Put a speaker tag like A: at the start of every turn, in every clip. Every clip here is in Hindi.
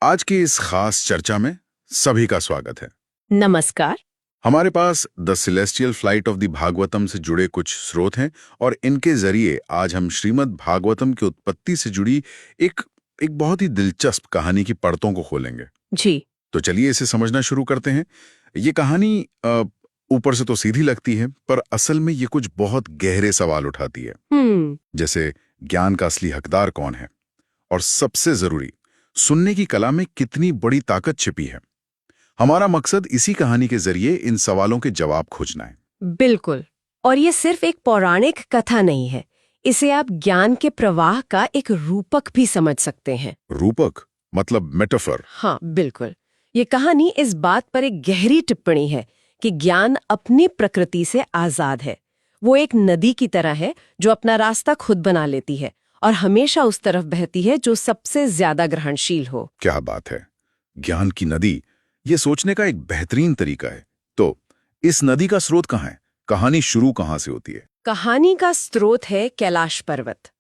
A: आज की इस खास चर्चा में सभी का स्वागत है।
B: नमस्कार।
A: हमारे पास the celestial flight of the Bhagavatam से जुड़े कुछ स्रोत हैं और इनके जरिए आज हम श्रीमद् भागवतम की उत्पत्ति से जुड़ी एक एक बहुत ही दिलचस्प कहानी की परतों को खोलेंगे।
B: जी।
A: तो चलिए इसे समझना शुरू करते हैं। ये कहानी ऊपर से तो सीधी लगती है, पर असल में ये कुछ बहुत गहरे सवाल उठाती है। जैसे ज्ञान का असली हकदार कौन है, और सबसे जरूरी, सुनने की कला में कितनी बड़ी ताकत छिपी है। हमारा मकसद इसी कहानी के जरिए इन सवालों के जवाब खोजना है।
B: बिल्कुल। और ये सिर्फ एक पौराणिक कथा नहीं है, इसे आप ज्ञान के प्रवाह का एक रूपक भी समझ सकते हैं।
A: रूपक मतलब मेटाफर?
B: हाँ, बिल्कुल। ये कहानी इस बात पर एक गहरी टिप्पणी है कि ज्ञान अपनी प्रकृति से आजाद है। वो एक नदी की तरह है जो अपना रास्ता खुद बना लेती है और हमेशा उस तरफ बहती है जो सबसे ज्यादा ग्रहणशील हो।
A: क्या बात है! ज्ञान की नदी, ये सोचने का एक बेहतरीन तरीका है। तो इस नदी का स्रोत कहाँ है? कहानी शुरू कहाँ से होती है?
B: कहानी का स्रोत है कैलाश पर्वत,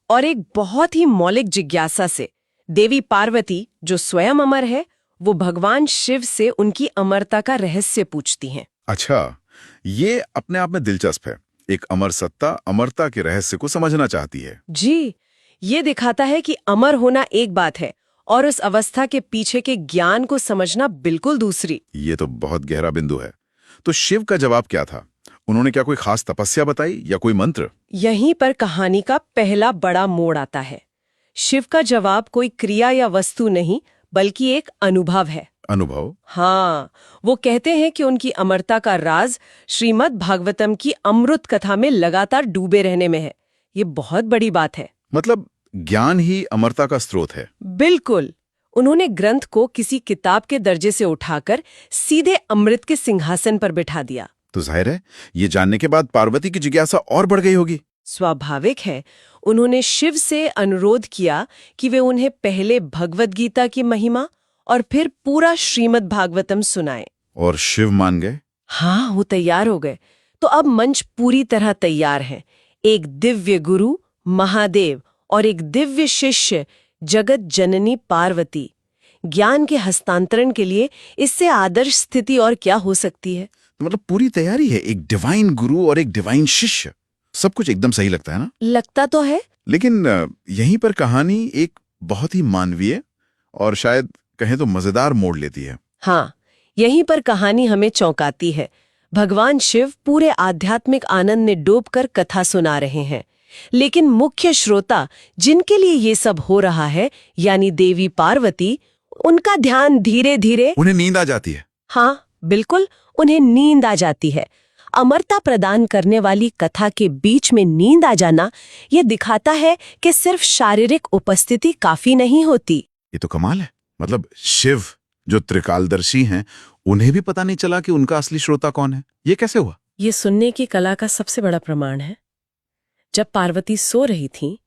B: और एक बहुत ही मौलिक जिज्ञासा से। देवी पार्वती, जो स्वयं अमर है, वो भगवान शिव से उनकी अमरता का रहस्य पूछती हैं।
A: अच्छा, ये अपने आप में दिलचस्प है। एक अमर सत्ता अमरता के रहस्य को समझना चाहती है।
B: जी, ये दिखाता है कि अमर होना एक बात है और उस अवस्था के पीछे के ज्ञान को समझना बिल्कुल दूसरी।
A: ये तो बहुत गहरा बिंदु है। तो शिव का जवाब क्या था? उन्होंने क्या कोई खास तपस्या बताई या कोई मंत्र?
B: यहीं पर कहानी का पहला बड़ा मोड़ आता है। शिव का जवाब कोई क्रिया या वस्तु नहीं, बल्कि एक अनुभव है।
A: अनुभव?
B: हाँ, वो कहते हैं कि उनकी अमरता का राज श्रीमद् भागवतम की अमृत कथा में लगातार डूबे रहने में है। ये बहुत बड़ी बात है।
A: मतलब ज्ञान ही अमरता का स्रोत है?
B: बिल्कुल। उन्होंने ग्रंथ को किसी किताब के दर्जे से उठाकर सीधे अमृत के सिंहासन पर बिठा दिया।
A: तो जाहिर है, ये जानने के बाद पार्वती की जिज्ञासा और बढ़ गई होगी।
B: स्वाभाविक है। उन्होंने शिव से अनुरोध किया कि वे उन्हें पहले भगवद गीता की महिमा और फिर पूरा श्रीमद् भागवतम सुनाएं।
A: और शिव मान गए?
B: हाँ, वो तैयार हो गए। तो अब मंच पूरी तरह तैयार है। एक दिव्य गुरु महादेव और एक दिव्य शिष्य जगत जननी पार्वती। ज्ञान के हस्तांतरण के लिए इससे आदर्श स्थिति और क्या हो सकती है?
A: तो मतलब पूरी तैयारी है, एक डिवाइन गुरु और एक डिवाइन शिष्य। सब कुछ एकदम सही लगता है ना?
B: लगता तो है।
A: लेकिन यहीं पर कहानी एक बहुत ही मानवीय और शायद कहें तो मजेदार मोड़ लेती है।
B: हाँ, यहीं पर कहानी हमें चौंकाती है। भगवान शिव पूरे आध्यात्मिक आनंद में डूबकर कथा सुना रहे हैं, लेकिन मुख्य श्रोता जिनके लिए ये सब हो रहा है, यानी देवी पार्वती, उनका ध्यान धीरे धीरे,
A: उन्हें नींद आ जाती है।
B: हाँ बिल्कुल, उन्हें नींद आ जाती है। अमरता प्रदान करने वाली कथा के बीच में नींद आ जाना ये दिखाता है कि सिर्फ शारीरिक उपस्थिति काफी नहीं होती।
A: ये तो कमाल है। मतलब शिव जो त्रिकालदर्शी हैं, उन्हें भी पता नहीं चला कि उनका असली श्रोता कौन है। ये कैसे हुआ?
B: ये सुनने की कला का सबसे बड़ा प्रमाण है। जब पार्वती सो रही थी,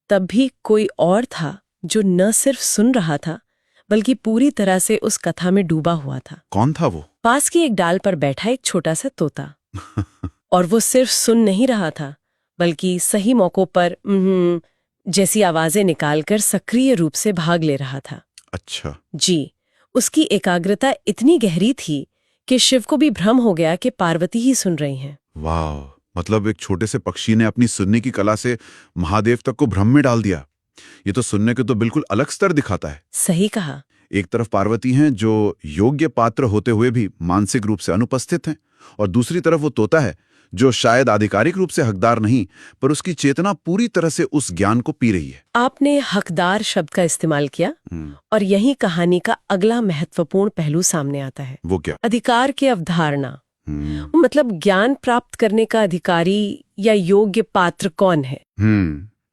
B: तब भी कोई और था जो न सिर्फ सुन रहा था, बल्कि पूरी तरह से उस कथा में डूबा हुआ था।
A: कौन था वो?
B: पास की एक डाल पर बैठा एक छोटा सा तोता। और वो सिर्फ सुन नहीं रहा था, बल्कि सही मौकों पर जैसी आवाजें निकालकर सक्रिय रूप से भाग ले रहा था।
A: अच्छा
B: जी, उसकी एकाग्रता इतनी गहरी थी कि शिव को भी भ्रम हो गया कि पार्वती ही सुन रही हैं।
A: वाह! मतलब एक छोटे से पक्षी ने अपनी सुनने की कला से महादेव तक को भ्रम में डाल दिया। ये तो सुनने के तो बिल्कुल अलग स्तर दिखाता है।
B: सही कहा।
A: एक तरफ पार्वती हैं जो योग्य पात्र होते हुए भी मानसिक रूप से अनुपस्थित हैं, और दूसरी तरफ वो तोता है जो शायद आधिकारिक रूप से हकदार नहीं, पर उसकी चेतना पूरी तरह से उस ज्ञान को पी रही है।
B: आपने हकदार शब्द का इस्तेमाल किया, और यही कहानी का अगला महत्वपूर्ण पहलू सामने आता है।
A: वो क्या?
B: अधिकार की अवधारणा। मतलब ज्ञान प्राप्त करने का अधिकारी या योग्य पात्र कौन है?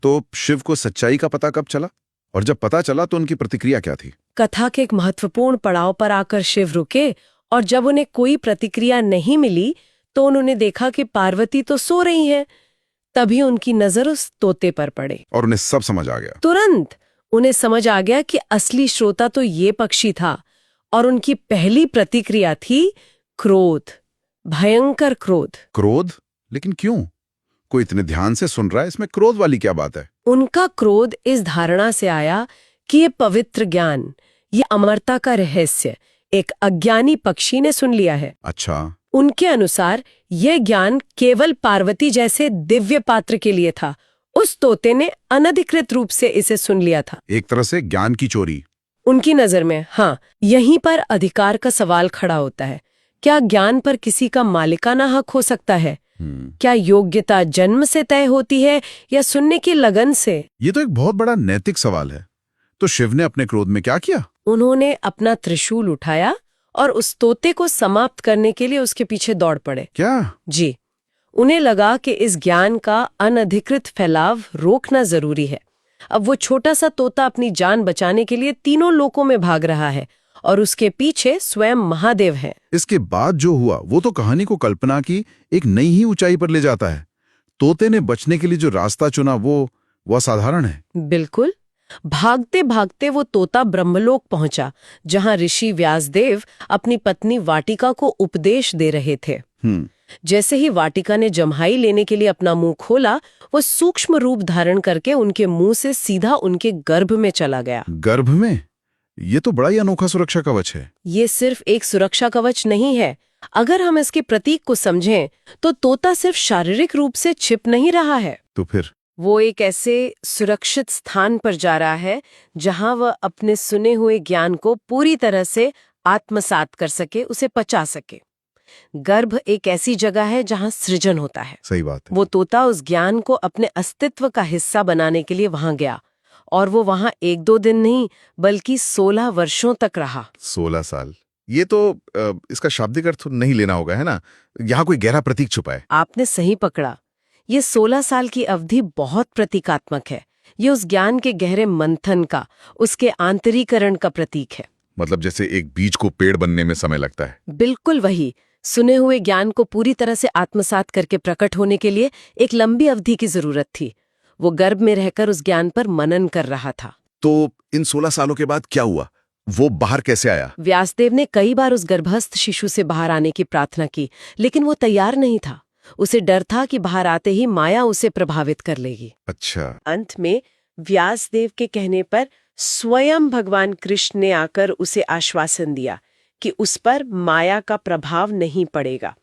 A: तो शिव को सच्चाई का पता कब चला, और जब पता चला तो उनकी प्रतिक्रिया क्या थी?
B: कथा के एक महत्वपूर्ण पड़ाव पर आकर शिव रुके, और जब उन्हें कोई प्रतिक्रिया नहीं मिली तो उन्होंने देखा कि पार्वती तो सो रही हैं। तभी उनकी नजर उस तोते पर पड़े
A: और उन्हें सब समझ आ गया।
B: तुरंत उन्हें समझ आ गया कि असली श्रोता तो ये पक्षी था, और उनकी पहली प्रतिक्रिया थी क्रोध, भयंकर क्रोध।
A: क्रोध? लेकिन क्यों? कोई इतने ध्यान से सुन रहा है, इसमें क्रोध वाली क्या बात है?
B: उनका क्रोध इस धारणा से आया कि ये पवित्र ज्ञान, ये अमरता का रहस्य एक अज्ञानी पक्षी ने सुन लिया है।
A: अच्छा,
B: उनके अनुसार यह ज्ञान केवल पार्वती जैसे दिव्य पात्र के लिए था। उस तोते ने अनधिकृत रूप से इसे सुन लिया था।
A: एक तरह से ज्ञान की चोरी।
B: उनकी नजर में हाँ, यहीं पर अधिकार का सवाल खड़ा होता है। क्या ज्ञान पर किसी का मालिकाना हक हो सकता है? क्या योग्यता जन्म से तय होती है या सुनने की लगन से?
A: ये तो एक बहुत बड़ा नैतिक सवाल है। तो शिव ने अपने क्रोध में क्या किया?
B: उन्होंने अपना त्रिशूल उठाया और उस तोते को समाप्त करने के लिए उसके पीछे दौड़ पड़े।
A: क्या?
B: जी, उन्हें लगा कि इस ज्ञान का अनधिकृत फैलाव रोकना जरूरी है। अब वो छोटा सा तोता अपनी जान बचाने के लिए तीनों लोकों में भाग रहा है और उसके पीछे स्वयं महादेव हैं।
A: इसके बाद जो हुआ वो तो कहानी को कल्पना की एक नई ही ऊंचाई पर ले जाता है। तोते ने बचने के लिए जो रास्ता चुना वो असाधारण है।
B: बिल्कुल। भागते भागते वो तोता ब्रह्मलोक पहुंचा, जहां ऋषि व्यासदेव अपनी पत्नी वाटिका को उपदेश दे रहे थे। जैसे ही वाटिका ने जम्हाई लेने के लिए अपना मुंह खोला, वो सूक्ष्म रूप धारण करके उनके मुंह से सीधा उनके गर्भ में चला गया।
A: गर्भ में? ये तो बड़ा ही अनोखा सुरक्षा कवच है।
B: ये सिर्फ एक सुरक्षा कवच नहीं है। अगर हम इसके प्रतीक को समझें तो तोता सिर्फ शारीरिक रूप से छिप नहीं रहा है।
A: तो फिर
B: वो एक ऐसे सुरक्षित स्थान पर जा रहा है जहां वह अपने सुने हुए ज्ञान को पूरी तरह से आत्मसात कर सके, उसे पचा सके। गर्भ एक ऐसी जगह है जहां सृजन होता है।
A: सही बात है।
B: वो तोता उस ज्ञान को अपने अस्तित्व का हिस्सा बनाने के लिए वहां गया और वो वहां 1-2 दिन नहीं बल्कि 16 वर्षों तक रहा।
A: 16 साल। ये तो इसका शाब्दिक अर्थ नहीं लेना होगा, है ना? यहाँ कोई गहरा प्रतीक छुपा है।
B: आपने सही पकड़ा। ये 16 साल की अवधि बहुत प्रतीकात्मक है। ये उस ज्ञान के गहरे मंथन का, उसके आंतरीकरण का प्रतीक है।
A: मतलब जैसे एक बीज को पेड़ बनने में समय लगता है।
B: बिल्कुल वही। सुने हुए ज्ञान को पूरी तरह से आत्मसात करके प्रकट होने के लिए एक लंबी अवधि की जरूरत थी। वो गर्भ में रहकर उस ज्ञान पर मनन कर रहा था।
A: तो इन 16 सालों के बाद क्या हुआ? वो बाहर कैसे आया?
B: व्यासदेव ने कई बार उस गर्भस्थ शिशु से बाहर आने की प्रार्थना की, लेकिन वो तैयार नहीं था। उसे डर था कि बाहर आते ही माया उसे प्रभावित कर लेगी।
A: अच्छा।
B: अंत में व्यासदेव के कहने पर स्वयं भगवान कृष्ण ने आकर उसे आश्वासन दिया कि उस पर माया का प्रभाव नहीं पड़ेगा।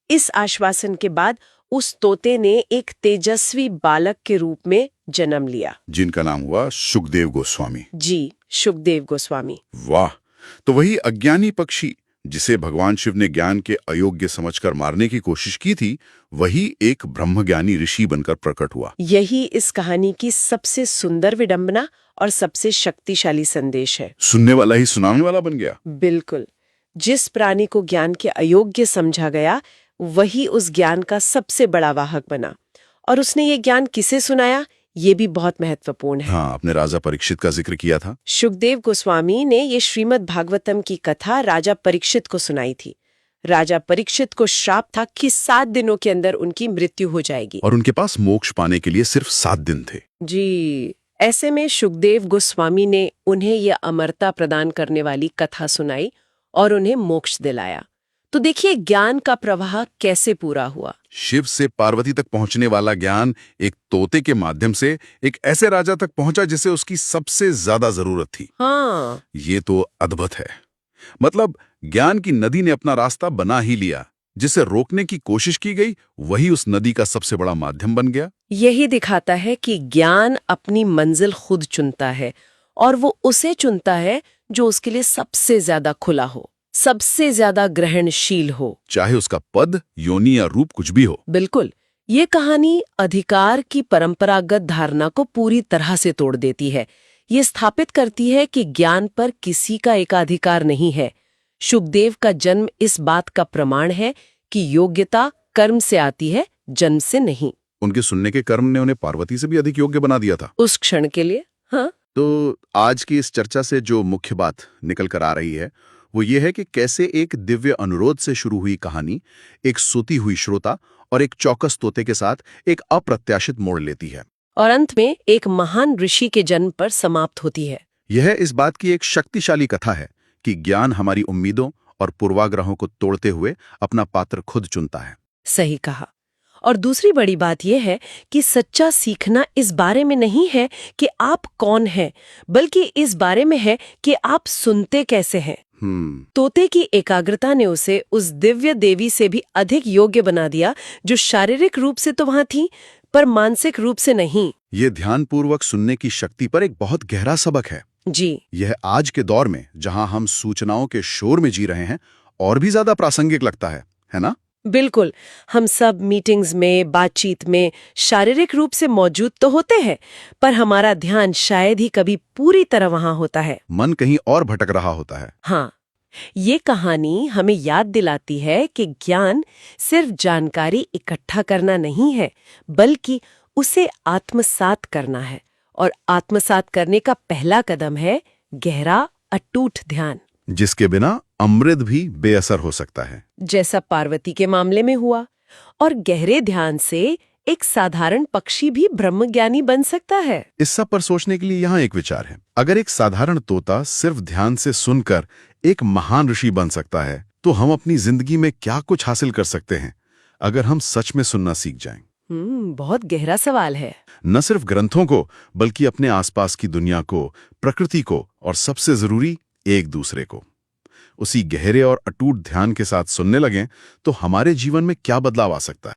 B: इस आश्वासन के बाद उस तोते ने एक तेजस्वी बालक के रूप में जन्म लिया,
A: जिनका नाम हुआ शुकदेव गोस्वामी।
B: जी, शुकदेव गोस्वामी।
A: वाह! तो वही अज्ञानी पक्षी जिसे भगवान शिव ने ज्ञान के अयोग्य समझकर मारने की कोशिश की थी, वही एक ब्रह्मज्ञानी ऋषि बनकर प्रकट हुआ।
B: यही इस कहानी की सबसे सुंदर विडंबना और सबसे शक्तिशाली संदेश है।
A: सुनने वाला ही सुनाने वाला बन गया।
B: बिल्कुल। जिस प्राणी को ज्ञान के अयोग्य समझा गया, वही उस ज्ञान का सबसे बड़ा वाहक बना। और उसने ये ज्ञान किसे सुनाया, ये भी बहुत महत्वपूर्ण है।
A: हाँ, आपने राजा परीक्षित का जिक्र किया था।
B: शुकदेव गोस्वामी ने ये श्रीमद् भागवतम की कथा राजा परीक्षित को सुनाई थी। राजा परीक्षित को श्राप था कि 7 दिनों के अंदर उनकी मृत्यु हो जाएगी
A: और उनके पास मोक्ष पाने के लिए सिर्फ 7 दिन थे।
B: जी। ऐसे में शुकदेव गोस्वामी ने उन्हें यह अमरता प्रदान करने वाली कथा सुनाई और उन्हें मोक्ष दिलाया। तो देखिए ज्ञान का प्रवाह कैसे पूरा हुआ।
A: शिव से पार्वती तक पहुंचने वाला ज्ञान एक तोते के माध्यम से एक ऐसे राजा तक पहुंचा जिसे उसकी सबसे ज्यादा जरूरत थी।
B: हाँ,
A: ये तो अद्भुत है। मतलब ज्ञान की नदी ने अपना रास्ता बना ही लिया, जिसे रोकने की कोशिश की गई वही उस नदी का सबसे बड़ा माध्यम बन गया।
B: यही दिखाता है कि ज्ञान अपनी मंजिल खुद चुनता है और वो उसे चुनता है जो उसके लिए सबसे ज्यादा खुला हो, सबसे ज्यादा ग्रहणशील हो,
A: चाहे उसका पद, योनि या रूप कुछ भी हो।
B: बिल्कुल। ये कहानी अधिकार की परंपरागत धारणा को पूरी तरह से तोड़ देती है। ये स्थापित करती है कि ज्ञान पर किसी का एकाधिकार नहीं है। शुकदेव का जन्म इस बात का प्रमाण है कि योग्यता कर्म से आती है, जन्म से नहीं।
A: उनके सुनने के कर्म ने उन्हें पार्वती से भी अधिक योग्य बना दिया था
B: उस क्षण के लिए। हाँ,
A: तो आज की इस चर्चा से जो मुख्य बात निकल कर आ रही है वो ये है कि कैसे एक दिव्य अनुरोध से शुरू हुई कहानी एक सोती हुई श्रोता और एक चौकस तोते के साथ एक अप्रत्याशित मोड़ लेती है
B: और अंत में एक महान ऋषि के जन्म पर समाप्त होती है।
A: यह इस बात की एक शक्तिशाली कथा है कि ज्ञान हमारी उम्मीदों और पूर्वाग्रहों को तोड़ते हुए अपना पात्र खुद चुनता है।
B: सही कहा। और दूसरी बड़ी बात यह है कि सच्चा सीखना इस बारे में नहीं है कि आप कौन हैं, बल्कि इस बारे में है कि आप सुनते कैसे हैं। तोते की एकाग्रता ने उसे उस दिव्य देवी से भी अधिक योग्य बना दिया, जो शारीरिक रूप से तो वहां थी, पर मानसिक रूप से नहीं।
A: ये ध्यानपूर्वक सुनने की शक्ति पर एक बहुत गहरा सबक है
B: जी।
A: यह आज के दौर में, जहां हम सूचनाओं के शोर में जी रहे हैं, और भी ज्यादा प्रासंगिक लगता है ना?
B: बिल्कुल। हम सब मीटिंग्स में, बातचीत में शारीरिक रूप से मौजूद तो होते हैं, पर हमारा ध्यान शायद ही कभी पूरी तरह वहां होता है।
A: मन कहीं और भटक रहा होता है।
B: हाँ, ये कहानी हमें याद दिलाती है कि ज्ञान सिर्फ जानकारी इकट्ठा करना नहीं है, बल्कि उसे आत्मसात करना है। और आत्मसात करने का पहला कदम है गहरा, अटूट ध्यान,
A: जिसके बिना अमृत भी बेअसर हो सकता है,
B: जैसा पार्वती के मामले में हुआ। और गहरे ध्यान से एक साधारण पक्षी भी ब्रह्मज्ञानी बन सकता है।
A: इस सब पर सोचने के लिए यहाँ एक विचार है। अगर एक साधारण तोता सिर्फ ध्यान से सुनकर एक महान ऋषि बन सकता है, तो हम अपनी जिंदगी में क्या कुछ हासिल कर सकते हैं अगर हम सच में सुनना सीख जाएं?
B: बहुत गहरा सवाल है।
A: न सिर्फ ग्रंथों को, बल्कि अपने आसपास की दुनिया को, प्रकृति को, और सबसे जरूरी एक दूसरे को। उसी गहरे और अटूट ध्यान के साथ सुनने लगें तो हमारे जीवन में क्या बदलाव आ सकता है।